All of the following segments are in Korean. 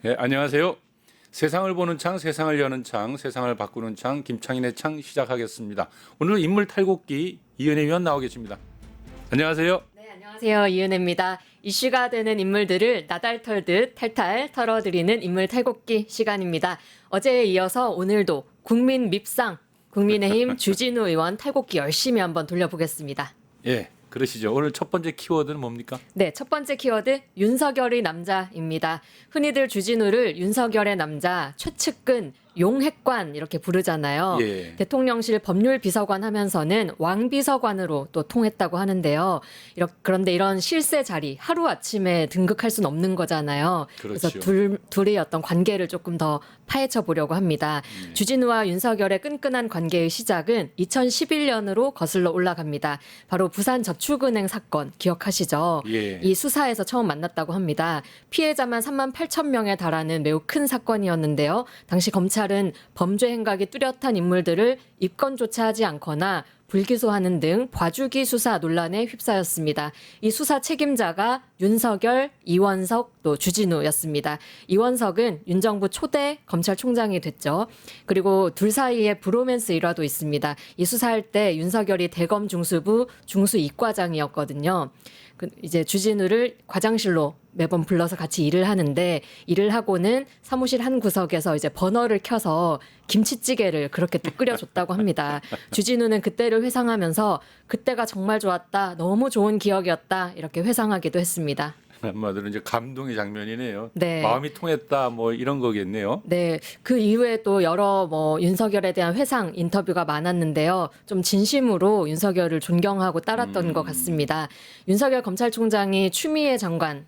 예, 안녕하세요. 세상을 보는 창, 세상을 여는 창, 세상을 바꾸는 창, 김창인의 창 시작하겠습니다. 오늘 인물 탈곡기 이은혜 위원 나오 계십니다. 안녕하세요. 네, 안녕하세요. 이은혜입니다. 이슈가 되는 인물들을 나달 털듯 탈탈 털어드리는 인물 탈곡기 시간입니다. 어제에 이어서 오늘도 국민 밉상, 국민의힘 주진우 의원 탈곡기 열심히 한번 돌려보겠습니다. 예, 그러시죠. 오늘 첫 번째 키워드는 뭡니까? 네, 첫 번째 키워드 윤석열의 남자입니다. 흔히들 주진우를 윤석열의 남자, 최측근, 용핵관 이렇게 부르잖아요. 예. 대통령실 법률비서관 하면서는 왕비서관으로 또 통했다고 하는데요. 그런데 이런 실세 자리 하루아침에 등극할 수는 없는 거잖아요. 그렇죠. 그래서 둘의 어떤 관계를 조금 더 파헤쳐 보려고 합니다. 주진우와 윤석열의 끈끈한 관계의 시작은 2011년으로 거슬러 올라갑니다. 바로 부산저축은행 사건 기억하시죠? 예. 이 수사에서 처음 만났다고 합니다. 피해자만 3만 8천 명에 달하는 매우 큰 사건이었는데요. 당시 검찰은 범죄 행각이 뚜렷한 인물들을 입건조차 하지 않거나 불기소하는 등 봐주기 수사 논란에 휩싸였습니다. 이 수사 책임자가 윤석열, 이원석, 또 주진우였습니다. 이원석은 윤 정부 초대 검찰총장이 됐죠. 그리고 둘 사이에 브로맨스 일화도 있습니다. 이 수사할 때 윤석열이 대검 중수부 중수 이과장이었거든요. 이제 주진우를 과장실로 매번 불러서 같이 일을 하는데 일을 하고는 사무실 한 구석에서 이제 버너를 켜서 김치찌개를 그렇게 또 끓여줬다고 합니다. 주진우는 그때를 회상하면서 그때가 정말 좋았다, 너무 좋은 기억이었다 이렇게 회상하기도 했습니다. 한마디로 이제 감동의 장면이네요. 네. 마음이 통했다 뭐 이런 거겠네요. 네, 그 이후에 또 여러 윤석열에 대한 회상 인터뷰가 많았는데요. 좀 진심으로 윤석열을 존경하고 따랐던 것 같습니다. 윤석열 검찰총장이 추미애 장관에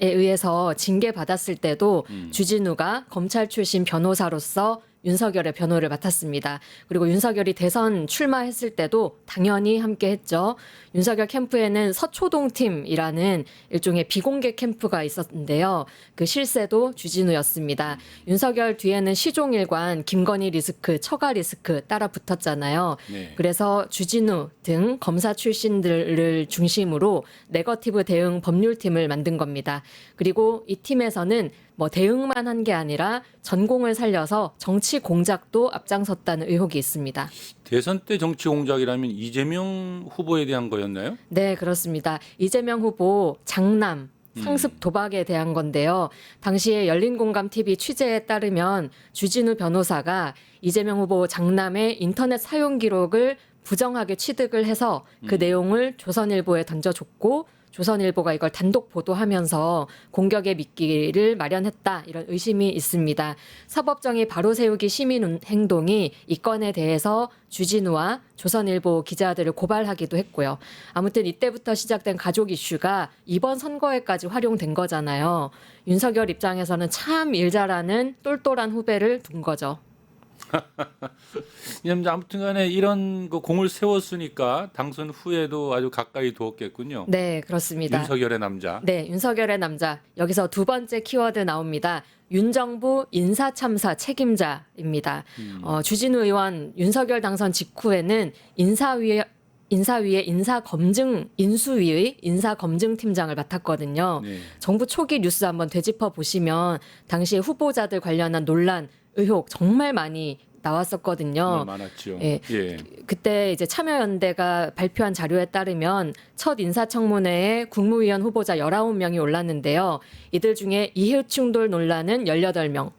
의해서 징계받았을 때도 주진우가 검찰 출신 변호사로서 윤석열의 변호를 맡았습니다. 그리고 윤석열이 대선 출마했을 때도 당연히 함께했죠. 윤석열 캠프에는 서초동팀이라는 일종의 비공개 캠프가 있었는데요. 그 실세도 주진우였습니다. 윤석열 뒤에는 시종일관, 김건희 리스크, 처가 리스크 따라 붙었잖아요. 네. 그래서 주진우 등 검사 출신들을 중심으로 네거티브 대응 법률팀을 만든 겁니다. 그리고 이 팀에서는 대응만 한 게 아니라 전공을 살려서 정치 공작도 앞장섰다는 의혹이 있습니다. 대선 때 정치 공작이라면 이재명 후보에 대한 거였나요? 네, 그렇습니다. 이재명 후보 장남 상습 도박에 대한 건데요. 당시에 열린공감TV 취재에 따르면 주진우 변호사가 이재명 후보 장남의 인터넷 사용 기록을 부정하게 취득을 해서 그 내용을 조선일보에 던져줬고 조선일보가 이걸 단독 보도하면서 공격의 미끼를 마련했다 이런 의심이 있습니다. 사법정의 바로 세우기 시민 행동이 이 건에 대해서 주진우와 조선일보 기자들을 고발하기도 했고요. 아무튼 이때부터 시작된 가족 이슈가 이번 선거에까지 활용된 거잖아요. 윤석열 입장에서는 참 일 잘하는 똘똘한 후배를 둔 거죠. 아무튼간에 이런 그 공을 세웠으니까 당선 후에도 아주 가까이 두었겠군요. 네, 그렇습니다. 윤석열의 남자. 네, 윤석열의 남자. 여기서 두 번째 키워드 나옵니다. 윤정부 인사참사 책임자입니다. 주진우 의원 윤석열 당선 직후에는 인수위의 인사검증팀장을 맡았거든요. 네. 정부 초기 뉴스 한번 되짚어 보시면 당시에 후보자들 관련한 논란, 의혹 정말 많이 나왔었거든요. 많았죠. 예. 예. 그때 이제 참여연대가 발표한 자료에 따르면 첫 인사청문회에 국무위원 후보자 19명이 올랐는데요. 이들 중에 이해충돌 논란은 18명,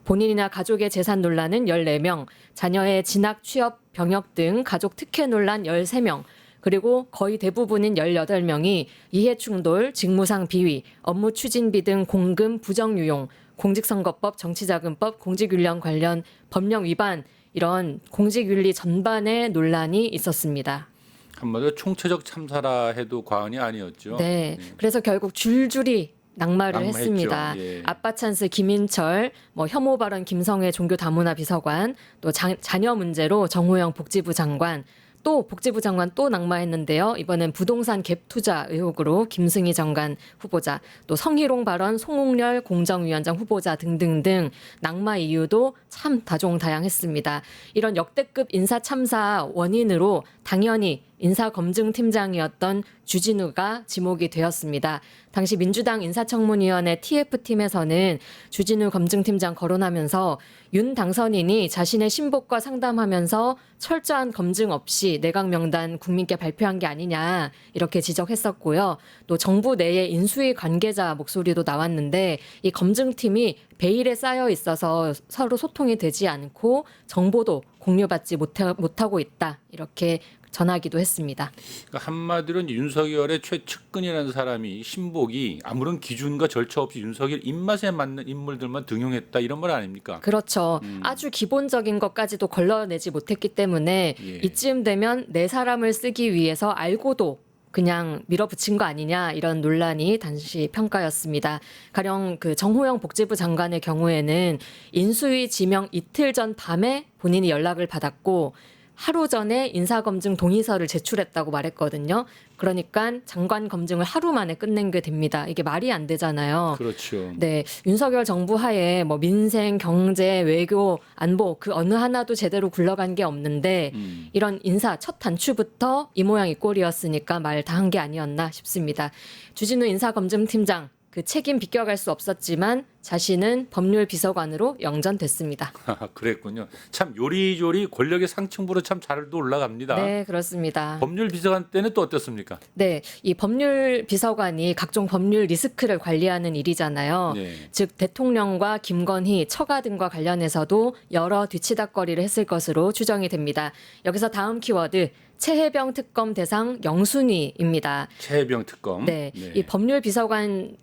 본인이나 가족의 재산 논란은 14명, 자녀의 진학, 취업, 병역 등 가족 특혜 논란 13명, 그리고 거의 대부분인 18명이 이해충돌, 직무상 비위, 업무 추진비 등 공금 부정유용, 공직선거법, 정치자금법, 공직윤령 관련 법령 위반 이런 공직윤리 전반의 논란이 있었습니다. 한마디로 총체적 참사라 해도 과언이 아니었죠. 네, 그래서 결국 줄줄이 낙마를 낙마했죠. 했습니다. 예. 아빠 찬스 김인철, 혐오 발언 김성애 종교다문화 비서관, 또 자녀 문제로 정호영 복지부 장관, 또 복지부 장관 또 낙마했는데요. 이번엔 부동산 갭 투자 의혹으로 김승희 장관 후보자, 또 성희롱 발언 송홍렬 공정위원장 후보자 등등등 낙마 이유도 참 다종다양했습니다. 이런 역대급 인사 참사 원인으로 당연히 인사검증팀장이었던 주진우가 지목이 되었습니다. 당시 민주당 인사청문위원회 TF팀에서는 주진우 검증팀장 거론하면서 윤 당선인이 자신의 신복과 상담하면서 철저한 검증 없이 내각 명단 국민께 발표한 게 아니냐 이렇게 지적했었고요. 또 정부 내의 인수위 관계자 목소리도 나왔는데 이 검증팀이 베일에 쌓여 있어서 서로 소통이 되지 않고 정보도 공유받지 못하고 있다 이렇게 전하기도 했습니다. 그러니까 한마디로 윤석열의 최측근이라는 사람이 신복이 아무런 기준과 절차 없이 윤석열 입맛에 맞는 인물들만 등용했다 이런 말 아닙니까? 그렇죠. 아주 기본적인 것까지도 걸러내지 못했기 때문에 예. 이쯤 되면 내 사람을 쓰기 위해서 알고도 그냥 밀어붙인 거 아니냐 이런 논란이 당시 평가였습니다. 가령 그 정호영 복지부 장관의 경우에는 인수위 지명 이틀 전 밤에 본인이 연락을 받았고 하루 전에 인사검증 동의서를 제출했다고 말했거든요. 그러니까 장관 검증을 하루 만에 끝낸 게 됩니다. 이게 말이 안 되잖아요. 그렇죠. 네, 윤석열 정부 하에 뭐 민생, 경제, 외교, 안보 그 어느 하나도 제대로 굴러간 게 없는데 이런 인사 첫 단추부터 이 모양 이 꼴이었으니까 말 다 한 게 아니었나 싶습니다. 주진우 인사검증팀장 그 책임 비껴갈 수 없었지만 자신은 법률 비서관으로 영전됐습니다. 그랬군요. 참 요리조리 권력의 상층부로 참 잘도 올라갑니다. 네, 그렇습니다. 법률 비서관 때는 또 어땠습니까? 네, 이 법률 비서관이 각종 법률 리스크를 관리하는 일이잖아요. 네. 즉 대통령과 김건희, 처가 등과 관련해서도 여러 뒤치다꺼리를 했을 것으로 추정이 됩니다. 여기서 다음 키워드 최혜병 특검 대상 영순위입니다. 최혜병 특검. 네, 이 법률 비서관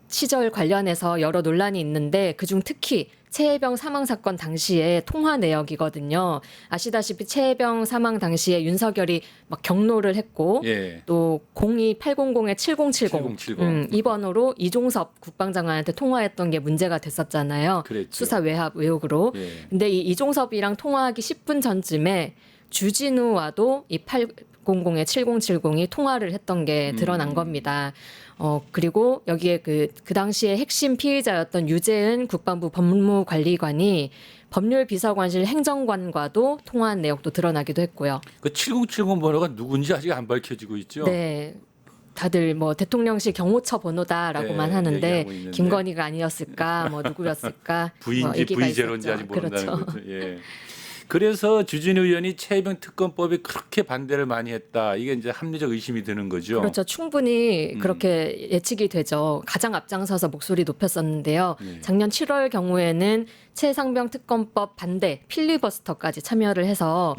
시절 관련해서 여러 논란이 있는데 그중 특히 최혜병 사망 사건 당시에 통화 내역이거든요. 아시다시피 최혜병 사망 당시에 윤석열이 막 경로를 했고 예. 또 02800에 7070, 7070. 이 번호로 이종섭 국방장관한테 통화했던 게 문제가 됐었잖아요. 그랬죠. 수사 외압 의혹으로. 예. 근데 이 이종섭이랑 통화하기 10분 전쯤에 주진우와도 이 800에 7070이 통화를 했던 게 드러난 겁니다. 그리고 여기에 그 당시에 핵심 피의자였던 유재은 국방부 법무관리관이 법률비서관실 행정관과도 통화한 내역도 드러나기도 했고요. 그 7070 번호가 누군지 아직 안 밝혀지고 있죠. 네. 다들 뭐 대통령실 경호처 번호다라고만 네, 하는데 얘기하고 있는데. 김건희가 아니었을까, 뭐 누구였을까, 부인지 뭐 얘기가 부이제론지 아직 있었죠. 모른다는 그렇죠. 거죠. 예. 그래서 주진우 의원이 최혜병 특검법에 그렇게 반대를 많이 했다. 이게 이제 합리적 의심이 드는 거죠. 그렇죠. 충분히 그렇게 예측이 되죠. 가장 앞장서서 목소리 높였었는데요. 네. 작년 7월 경우에는 최상병 특검법 반대 필리버스터까지 참여를 해서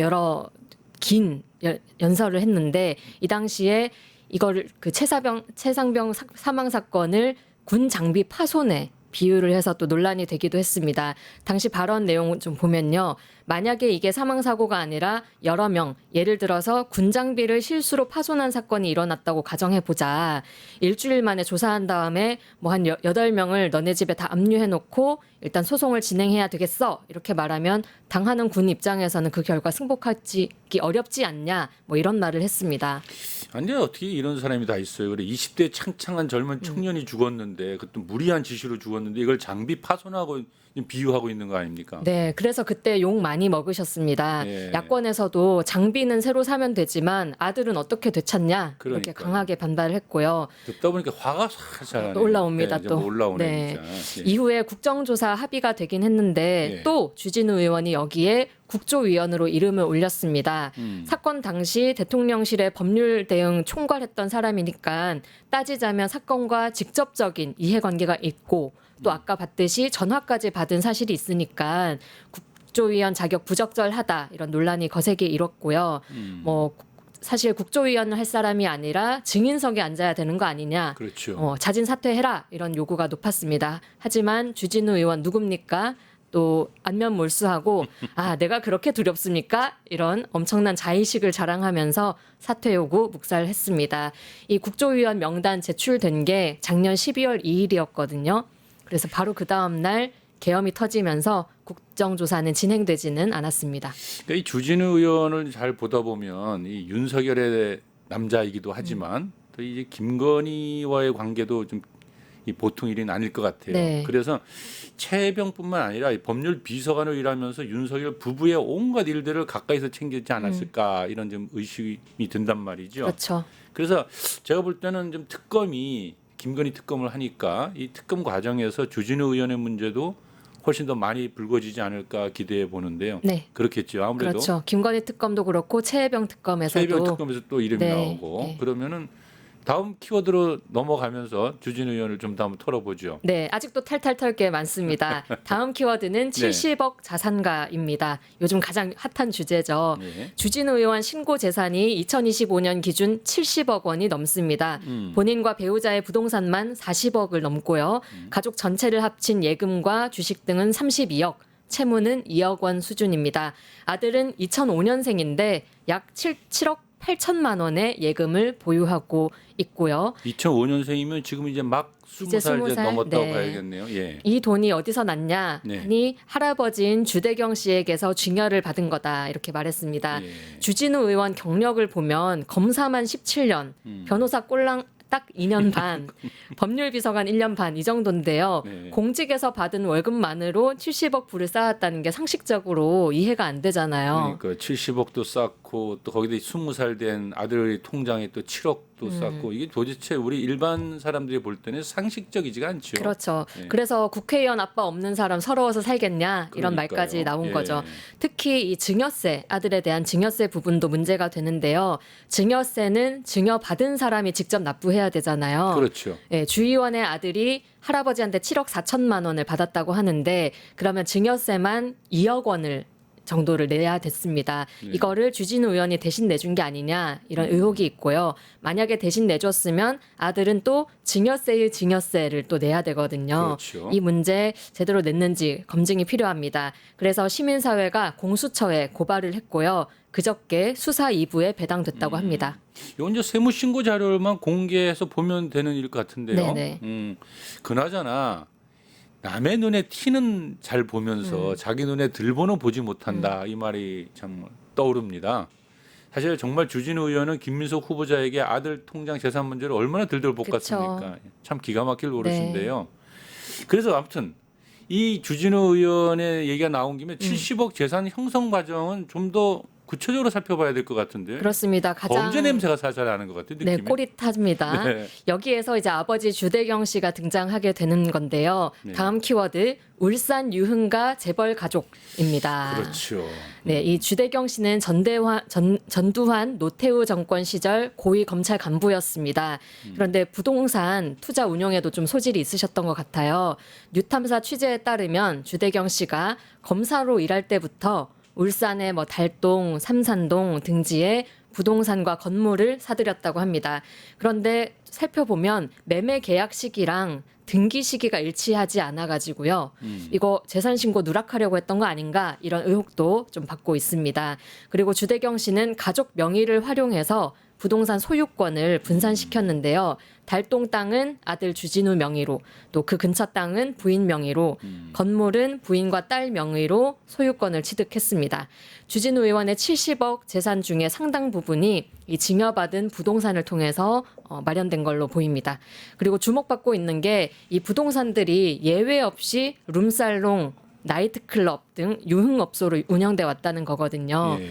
여러 긴 연설을 했는데 이 당시에 이걸 그 최상병 사망 사건을 군 장비 파손에 비유를 해서 또 논란이 되기도 했습니다. 당시 발언 내용을 좀 보면요. 만약에 이게 사망 사고가 아니라 여러 명, 예를 들어서 군 장비를 실수로 파손한 사건이 일어났다고 가정해 보자. 일주일 만에 조사한 다음에 뭐 한 8명을 너네 집에 다 압류해 놓고 일단 소송을 진행해야 되겠어. 이렇게 말하면 당하는 군 입장에서는 그 결과 승복하기 어렵지 않냐. 뭐 이런 말을 했습니다. 아니 어떻게 이런 사람이 다 있어요. 그래 20대 창창한 젊은 청년이 죽었는데 그것도 무리한 지시로 죽었는데 이걸 장비 파손하고 비유하고 있는 거 아닙니까? 네, 그래서 그때 욕 많이 먹으셨습니다. 예. 야권에서도 장비는 새로 사면 되지만 아들은 어떻게 되찾냐 이렇게 그러니까요. 강하게 반발을 했고요. 듣다 보니까 화가 살살 올라옵니다, 또. 올라오네 네. 진짜. 예. 이후에 국정조사 합의가 되긴 했는데 예. 또 주진우 의원이 여기에 국조위원으로 이름을 올렸습니다. 음. 사건 당시 대통령실의 법률 대응 총괄했던 사람이니까 따지자면 사건과 직접적인 이해관계가 있고 또 아까 봤듯이 전화까지 받은 사실이 있으니까 국조위원 자격 부적절하다 이런 논란이 거세게 일었고요. 뭐 사실 국조위원을 할 사람이 아니라 증인석에 앉아야 되는 거 아니냐. 그렇죠. 자진 사퇴해라 이런 요구가 높았습니다. 하지만 주진우 의원 누굽니까? 또 안면 몰수하고 내가 그렇게 두렵습니까? 이런 엄청난 자의식을 자랑하면서 사퇴 요구 묵살했습니다. 이 국조위원 명단 제출된 게 작년 12월 2일이었거든요. 그래서 바로 그 다음 날 계엄이 터지면서 국정조사는 진행되지는 않았습니다. 그러니까 이 주진우 의원을 잘 보다 보면 이 윤석열의 남자이기도 하지만 또 이제 김건희와의 관계도 좀 이 보통 일은 아닐 것 같아요. 네. 그래서 최혜병뿐만 아니라 이 법률 비서관으로 일하면서 윤석열 부부의 온갖 일들을 가까이서 챙기지 않았을까 이런 좀 의심이 든단 말이죠. 그렇죠. 그래서 제가 볼 때는 좀 특검이 김건희 특검을 하니까 이 특검 과정에서 주진우 의원의 문제도 훨씬 더 많이 불거지지 않을까 기대해 보는데요. 네. 그렇겠죠. 아무래도 그렇죠. 김건희 특검도 그렇고 최혜병 특검에서도 최혜병 특검에서 또 이름이 네. 나오고 네. 그러면은 다음 키워드로 넘어가면서 주진우 의원을 좀 더 한번 털어보죠. 네, 아직도 탈탈 털 게 많습니다. 다음 키워드는 70억 자산가입니다. 요즘 가장 핫한 주제죠. 네. 주진우 의원 신고 재산이 2025년 기준 70억 원이 넘습니다. 본인과 배우자의 부동산만 40억을 넘고요. 가족 전체를 합친 예금과 주식 등은 32억, 채무는 2억 원 수준입니다. 아들은 2005년생인데 약 7억 8천만 원의 예금을 보유하고 있고요. 2005년생이면 지금 이제 막 20살 이제 20살? 넘었다고 네. 봐야겠네요. 예. 이 돈이 어디서 났냐 네. 하니 할아버지인 주대경 씨에게서 증여를 받은 거다 이렇게 말했습니다. 예. 주진우 의원 경력을 보면 검사만 17년, 변호사 꼴랑 딱 2년 반, 법률비서관 1년 반 이 정도인데요. 네. 공직에서 받은 월급만으로 70억 불을 쌓았다는 게 상식적으로 이해가 안 되잖아요. 그러니까 70억도 쌓고 또 거기다 20살 된 아들 통장에 또 7억도 쌓고 이게 도대체 우리 일반 사람들이 볼 때는 상식적이지가 않죠. 그렇죠. 네. 그래서 국회의원 아빠 없는 사람 서러워서 살겠냐 이런 그러니까요. 말까지 나온 예. 거죠. 특히 이 증여세, 아들에 대한 증여세 부분도 문제가 되는데요. 증여세는 증여받은 사람이 직접 납부해야 되잖아요. 그렇죠. 예, 주의원의 아들이 할아버지한테 7억 4천만 원을 받았다고 하는데 그러면 증여세만 2억 원을 정도를 내야 됐습니다. 네. 이거를 주진우 의원이 대신 내준 게 아니냐 이런 의혹이 있고요. 만약에 대신 내줬으면 아들은 또 증여세의 증여세를 또 내야 되거든요. 그렇죠. 이 문제 제대로 냈는지 검증이 필요합니다. 그래서 시민사회가 공수처에 고발을 했고요. 그저께 수사 2부에 배당됐다고 합니다. 이건 이제 세무신고 자료만 공개해서 보면 되는 일 같은데요. 네네. 그나저나 남의 눈에 티는 잘 보면서 자기 눈에 들보는 보지 못한다 이 말이 참 떠오릅니다. 사실 정말 주진우 의원은 김민석 후보자에게 아들 통장 재산 문제를 얼마나 들들 볶았습니까? 참 기가 막힐 노릇인데요. 그래서 아무튼 이 주진우 의원의 얘기가 나온 김에 70억 재산 형성 과정은 좀 더 구체적으로 살펴봐야 될 것 같은데. 그렇습니다. 가장 범죄 냄새가 살살 나는 것 같아요. 느낌이. 네, 꼬릿합니다. 네. 여기에서 이제 아버지 주대경 씨가 등장하게 되는 건데요. 네. 다음 키워드 울산 유흥가 재벌 가족입니다. 그렇죠. 네, 이 주대경 씨는 전두환 노태우 정권 시절 고위 검찰 간부였습니다. 그런데 부동산 투자 운용에도 좀 소질이 있으셨던 것 같아요. 뉴탐사 취재에 따르면 주대경 씨가 검사로 일할 때부터 울산의 뭐 달동, 삼산동 등지에 부동산과 건물을 사들였다고 합니다. 그런데 살펴보면 매매 계약 시기랑 등기 시기가 일치하지 않아 가지고요. 이거 재산 신고 누락하려고 했던 거 아닌가 이런 의혹도 좀 받고 있습니다. 그리고 주대경 씨는 가족 명의를 활용해서 부동산 소유권을 분산시켰는데요. 달동 땅은 아들 주진우 명의로, 또 그 근처 땅은 부인 명의로, 건물은 부인과 딸 명의로 소유권을 취득했습니다. 주진우 의원의 70억 재산 중에 상당 부분이 이 증여받은 부동산을 통해서 마련된 걸로 보입니다. 그리고 주목받고 있는 게 이 부동산들이 예외 없이 룸살롱, 나이트클럽 등 유흥업소로 운영돼 왔다는 거거든요. 예.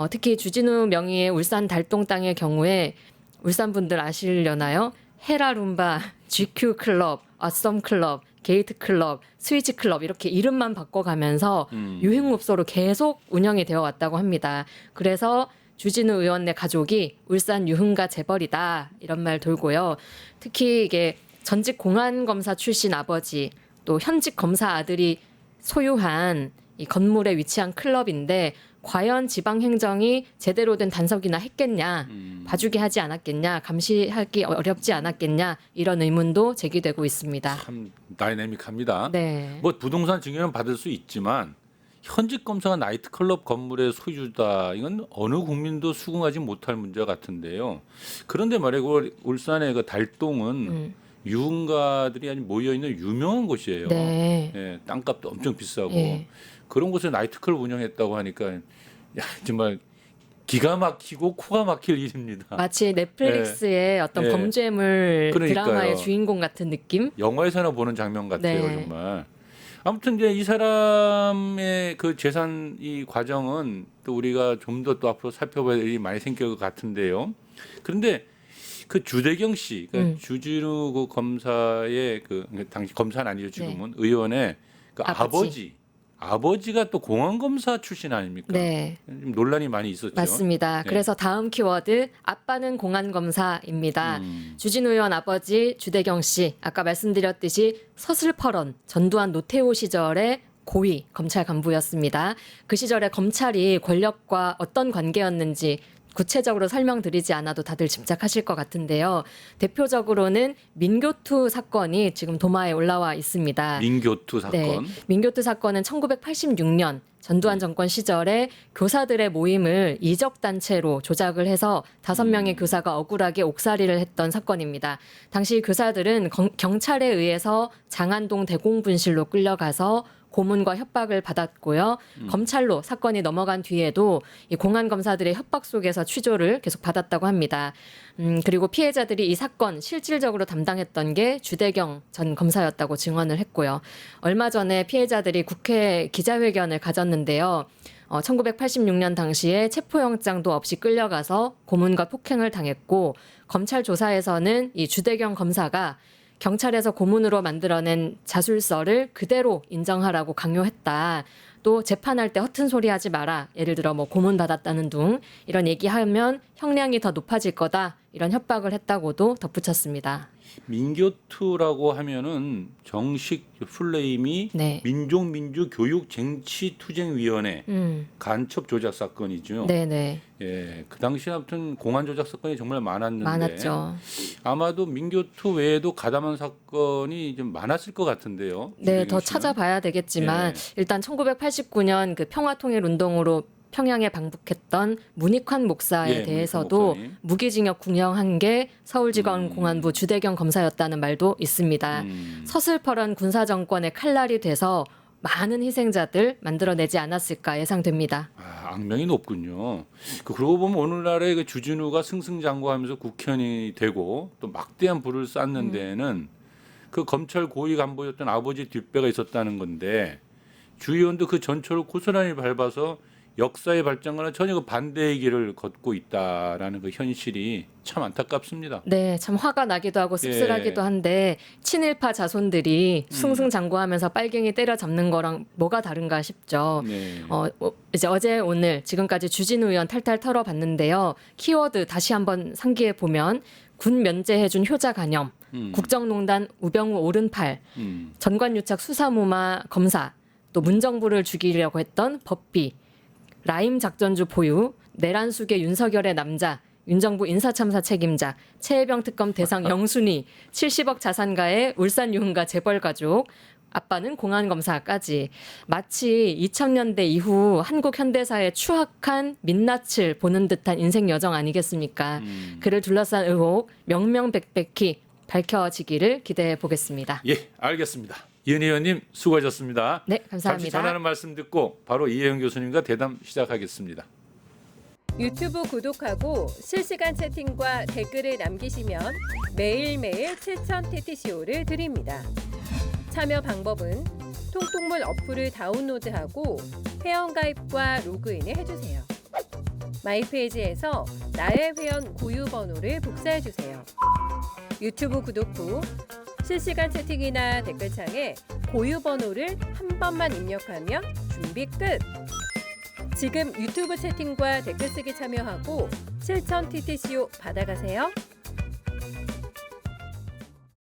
특히 주진우 명의의 울산 달동 땅의 경우에 울산 분들 아시려나요? 헤라룸바, GQ 클럽, 어썸 클럽, 게이트 클럽, 스위치 클럽 이렇게 이름만 바꿔가면서 유흥업소로 계속 운영이 되어 왔다고 합니다. 그래서 주진우 의원의 가족이 울산 유흥가 재벌이다 이런 말 돌고요. 특히 이게 전직 공안검사 출신 아버지 또 현직 검사 아들이 소유한 이 건물에 위치한 클럽인데 과연 지방행정이 제대로 된 단속이나 했겠냐, 봐주게 하지 않았겠냐, 감시하기 어렵지 않았겠냐 이런 의문도 제기되고 있습니다. 참 다이내믹합니다. 네. 뭐 부동산 증여는 받을 수 있지만 현직 검사가 나이트클럽 건물의 소유다 이건 어느 국민도 수긍하지 못할 문제 같은데요. 그런데 말이야 그 울산의 그 달동은 유흥가들이 아주 모여 있는 유명한 곳이에요. 네. 예, 땅값도 엄청 비싸고 예. 그런 곳에 나이트클럽 운영했다고 하니까 야 정말 기가 막히고 코가 막힐 일입니다. 마치 넷플릭스의 어떤 네. 범죄물 그러니까요. 드라마의 주인공 같은 느낌? 영화에서나 보는 장면 같아요, 네. 정말. 아무튼 이제 이 사람의 그 재산 이 과정은 또 우리가 좀 더 또 앞으로 살펴봐야 될 일이 많이 생길 것 같은데요. 그런데 그 주대경 씨, 그러니까 주진우 그 검사의 그 당시 검사는 아니죠 지금은 의원의 그 아버지. 아버지가 또 공안검사 출신 아닙니까? 네. 좀 논란이 많이 있었죠. 맞습니다. 네. 그래서 다음 키워드 아빠는 공안검사입니다. 주진우 의원 아버지 주대경 씨 아까 말씀드렸듯이 서슬퍼런 전두환 노태우 시절의 고위 검찰 간부였습니다. 그 시절에 검찰이 권력과 어떤 관계였는지 구체적으로 설명드리지 않아도 다들 짐작하실 것 같은데요. 대표적으로는 민교투 사건이 지금 도마에 올라와 있습니다. 민교투 사건. 네, 민교투 사건은 1986년 전두환 정권 시절에 교사들의 모임을 이적 단체로 조작을 해서 5명의 교사가 억울하게 옥살이를 했던 사건입니다. 당시 교사들은 경찰에 의해서 장안동 대공분실로 끌려가서 고문과 협박을 받았고요. 검찰로 사건이 넘어간 뒤에도 이 공안 검사들의 협박 속에서 취조를 계속 받았다고 합니다. 그리고 피해자들이 이 사건 실질적으로 담당했던 게 주대경 전 검사였다고 증언을 했고요. 얼마 전에 피해자들이 국회 기자회견을 가졌는데요. 1986년 당시에 체포영장도 없이 끌려가서 고문과 폭행을 당했고 검찰 조사에서는 이 주대경 검사가 경찰에서 고문으로 만들어낸 자술서를 그대로 인정하라고 강요했다. 또 재판할 때 허튼 소리 하지 마라. 예를 들어 뭐 고문 받았다는 둥 이런 얘기하면 형량이 더 높아질 거다. 이런 협박을 했다고도 덧붙였습니다. 민교투라고 하면은 정식 풀네임이 네. 민족민주교육쟁취투쟁위원회 간첩 조작 사건이죠. 네네. 예, 그 당시에 아무튼 공안 조작 사건이 정말 많았는데 많았죠. 아마도 민교투 외에도 가담한 사건이 좀 많았을 것 같은데요. 네, 주대경 더 씨는. 찾아봐야 되겠지만 일단 1989년 그 평화통일운동으로 평양에 방북했던 문익환 목사에 예, 대해서도 문익환 목사님. 무기징역 구형한 게 서울지검 공안부 주대경 검사였다는 말도 있습니다. 서슬퍼런 군사정권의 칼날이 돼서 많은 희생자들 만들어내지 않았을까 예상됩니다. 아, 악명이 높군요. 그러고 보면 오늘날의 그 주진우가 승승장구하면서 국회의원이 되고 또 막대한 부를 쌓는 데에는 그 검찰 고위 간부였던 아버지 뒷배가 있었다는 건데 주 의원도 그 전철을 고스란히 밟아서 역사의 발전과는 전혀 그 반대의 길을 걷고 있다라는 그 현실이 참 안타깝습니다. 네, 참 화가 나기도 하고 씁쓸하기도 한데 친일파 자손들이 승승장구하면서 빨갱이 때려잡는 거랑 뭐가 다른가 싶죠. 네. 이제 어제 오늘 지금까지 주진우 의원 탈탈 털어봤는데요. 키워드 다시 한번 상기해 보면 군 면제해준 효자 간염, 국정농단 우병우 오른팔, 전관유착 수사무마 검사, 또 문정부를 죽이려고 했던 법비, 라임 작전주 보유, 내란숙의 윤석열의 남자, 윤정부 인사참사 책임자, 최혜병 특검 대상 영순위, 70억 자산가의 울산 유흥가 재벌가족, 아빠는 공안검사까지 마치 2000년대 이후 한국 현대사의 추악한 민낯을 보는 듯한 인생 여정 아니겠습니까? 그를 둘러싼 의혹 명명백백히 밝혀지기를 기대해 보겠습니다. 예, 알겠습니다. 이은희 의원님 수고하셨습니다. 네, 감사합니다. 잠시 전하는 말씀 듣고 바로 이혜영 교수님과 대담 시작하겠습니다. 유튜브 구독하고 실시간 채팅과 댓글을 남기시면 매일매일 7천 TTCO를 드립니다. 참여 방법은 통통물 어플을 다운로드하고 회원가입과 로그인을 해주세요. 마이페이지에서 나의 회원 고유 번호를 복사해주세요. 유튜브 구독 후 실시간 채팅이나 댓글창에 고유 번호를 한 번만 입력하면 준비 끝! 지금 유튜브 채팅과 댓글 쓰기 참여하고 실천 TTCO 받아가세요.